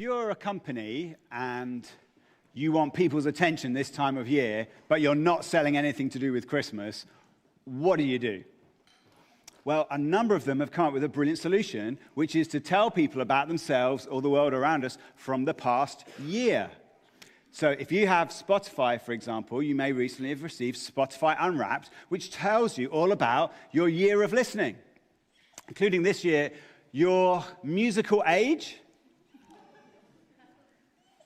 You're a company and you want people's attention this time of year, but you're not selling anything to do with Christmas, what do? Well, a number of them have come up with a brilliant solution, which is to tell people about themselves or the world around us from the past year. So if you have Spotify, for example, you may recently have received Spotify Unwrapped, which tells you all about your year of listening, including this year, your musical age.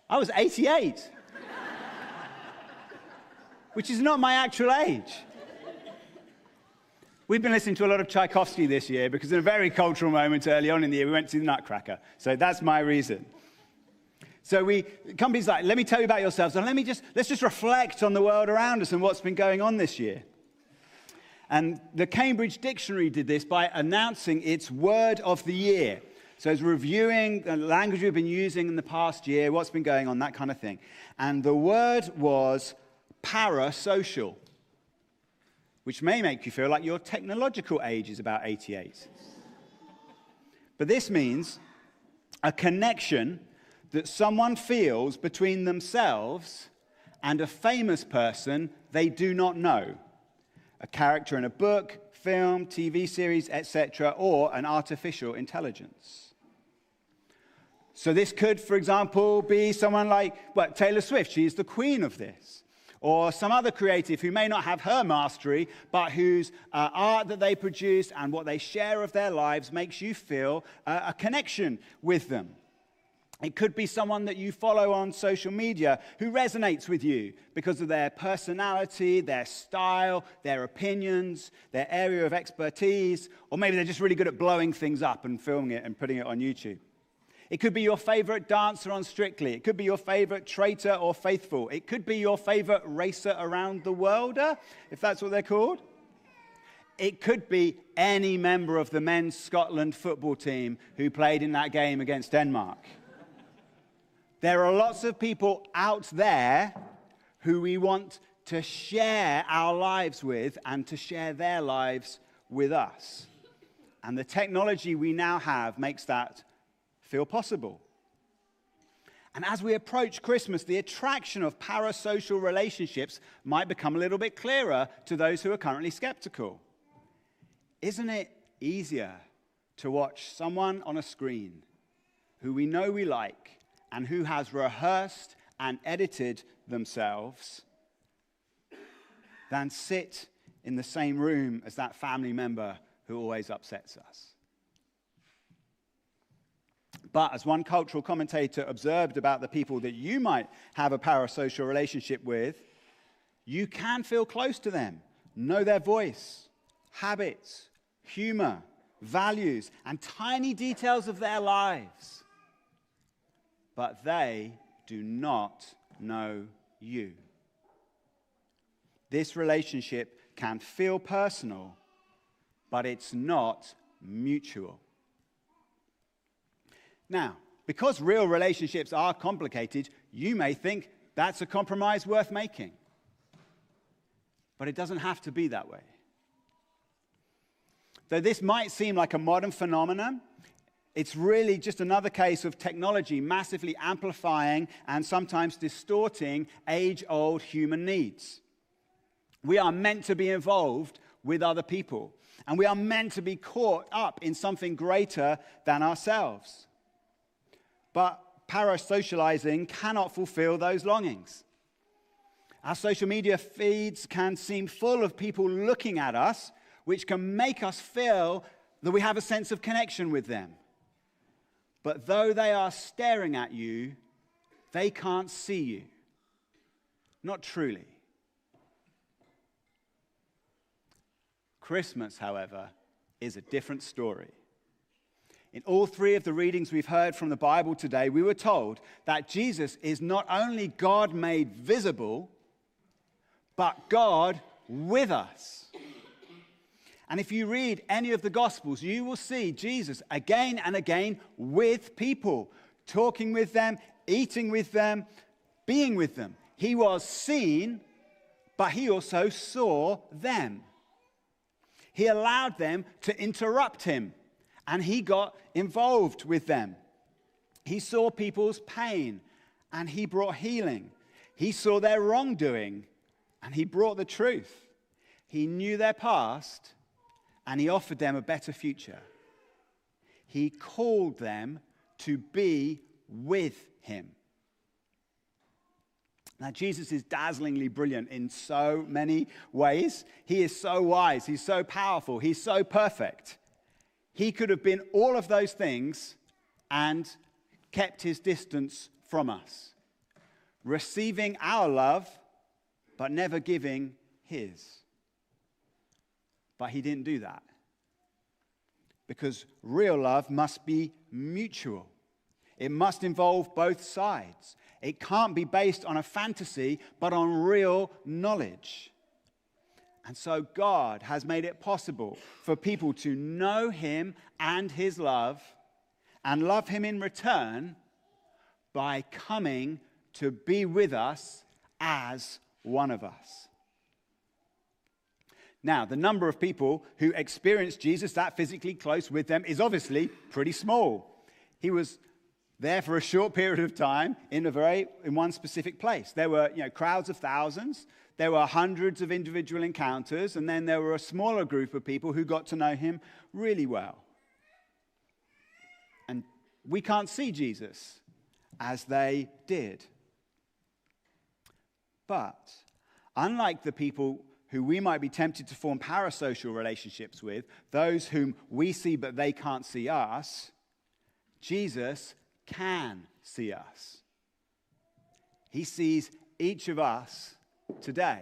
I was 88, which is not my actual age. We've been listening to a lot of Tchaikovsky this year because in a very cultural moment early on in the year, we went to the Nutcracker. So that's my reason. So companies like, let me tell you about yourselves, and let's just reflect on the world around us and what's been going on this year. And the Cambridge Dictionary did this by announcing its word of the year. So it's reviewing the language we've been using in the past year, what's been going on, that kind of thing. And the word was parasocial, which may make you feel like your technological age is about 88. But this means a connection that someone feels between themselves and a famous person they do not know. A character in a book, film, TV series, etc., or an artificial intelligence. So this could, for example, be someone like, Taylor Swift. She's the queen of this. Or some other creative who may not have her mastery, but whose art that they produce and what they share of their lives makes you feel a connection with them. It could be someone that you follow on social media who resonates with you because of their personality, their style, their opinions, their area of expertise, or maybe they're just really good at blowing things up and filming it and putting it on YouTube. It could be your favorite dancer on Strictly. It could be your favorite traitor or faithful. It could be your favorite racer around the worlder, if that's what they're called. It could be any member of the men's Scotland football team who played in that game against Denmark. There are lots of people out there who we want to share our lives with and to share their lives with us. And the technology we now have makes that feel possible. And as we approach Christmas, the attraction of parasocial relationships might become a little bit clearer to those who are currently skeptical. Isn't it easier to watch someone on a screen who we know we like and who has rehearsed and edited themselves than sit in the same room as that family member who always upsets us? But as one cultural commentator observed about the people that you might have a parasocial relationship with, you can feel close to them, know their voice, habits, humor, values, and tiny details of their lives. But they do not know you. This relationship can feel personal, but it's not mutual. Now, because real relationships are complicated, you may think that's a compromise worth making. But it doesn't have to be that way. Though this might seem like a modern phenomenon, it's really just another case of technology massively amplifying and sometimes distorting age-old human needs. We are meant to be involved with other people, and we are meant to be caught up in something greater than ourselves. But parasocializing cannot fulfill those longings. Our social media feeds can seem full of people looking at us, which can make us feel that we have a sense of connection with them. But though they are staring at you, they can't see you. Not truly. Christmas, however, is a different story. In all three of the readings we've heard from the Bible today, we were told that Jesus is not only God made visible, but God with us. And if you read any of the Gospels, you will see Jesus again and again with people, talking with them, eating with them, being with them. He was seen, but he also saw them. He allowed them to interrupt him, and he got involved with them. He saw people's pain, and he brought healing. He saw their wrongdoing, and he brought the truth. He knew their past, and he offered them a better future. He called them to be with him. Now, Jesus is dazzlingly brilliant in so many ways. He is so wise. He's so powerful. He's so perfect. He could have been all of those things and kept his distance from us, receiving our love, but never giving his. But he didn't do that. Because real love must be mutual. It must involve both sides. It can't be based on a fantasy, but on real knowledge. And so God has made it possible for people to know him and his love, and love him in return by coming to be with us as one of us. Now, the number of people who experienced Jesus that physically close with them is obviously pretty small. He was there for a short period of time in one specific place. There were, crowds of thousands. There were hundreds of individual encounters, and then there were a smaller group of people who got to know him really well. And we can't see Jesus as they did. But unlike the people who we might be tempted to form parasocial relationships with, those whom we see but they can't see us, Jesus can see us. He sees each of us today.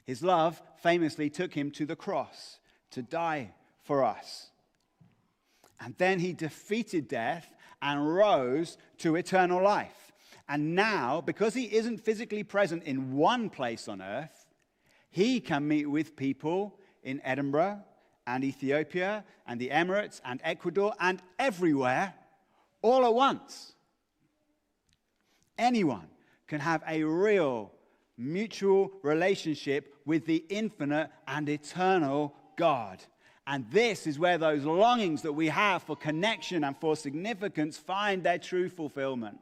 His love famously took him to the cross to die for us. And then he defeated death and rose to eternal life. And now, because he isn't physically present in one place on earth, he can meet with people in Edinburgh and Ethiopia and the Emirates and Ecuador and everywhere all at once. Anyone can have a real mutual relationship with the infinite and eternal God. And this is where those longings that we have for connection and for significance find their true fulfillment.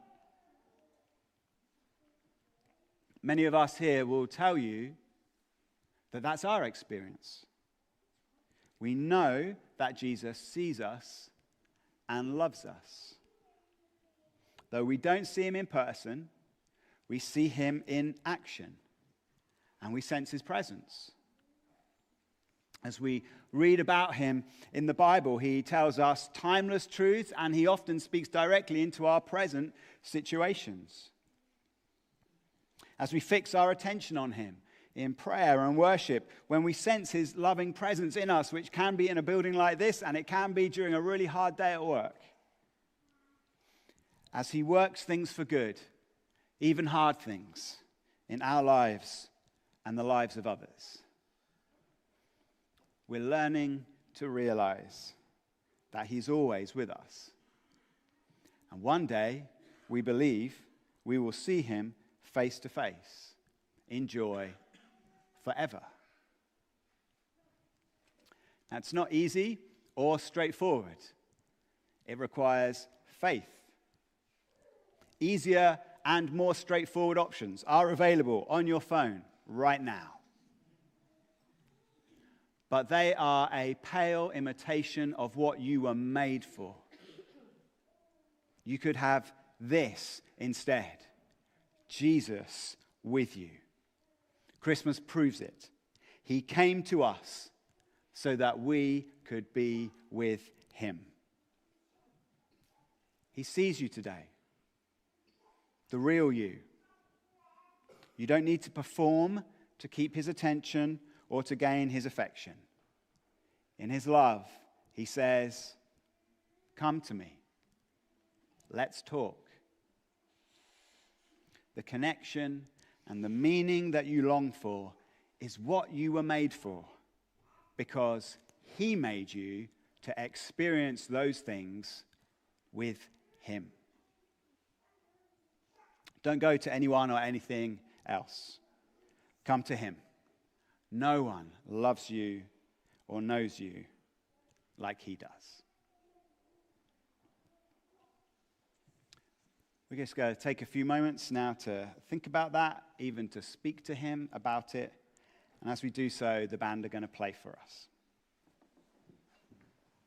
Many of us here will tell you that that's our experience. We know that Jesus sees us and loves us. Though we don't see him in person, we see him in action, and we sense his presence. As we read about him in the Bible, he tells us timeless truths, and he often speaks directly into our present situations. As we fix our attention on him in prayer and worship, when we sense his loving presence in us, which can be in a building like this, and it can be during a really hard day at work. As he works things for good, even hard things, in our lives and the lives of others. We're learning to realize that he's always with us. And one day, we believe we will see him face to face, in joy, forever. Now, it's not easy or straightforward. It requires faith. Easier and more straightforward options are available on your phone right now. But they are a pale imitation of what you were made for. You could have this instead. Jesus with you. Christmas proves it. He came to us so that we could be with him. He sees you today. The real you. You don't need to perform to keep his attention or to gain his affection. In his love, he says, "Come to me. Let's talk." The connection and the meaning that you long for is what you were made for, because he made you to experience those things with him. Don't go to anyone or anything else. Come to him. No one loves you or knows you like he does. We're just going to take a few moments now to think about that, even to speak to him about it. And as we do so, the band are going to play for us.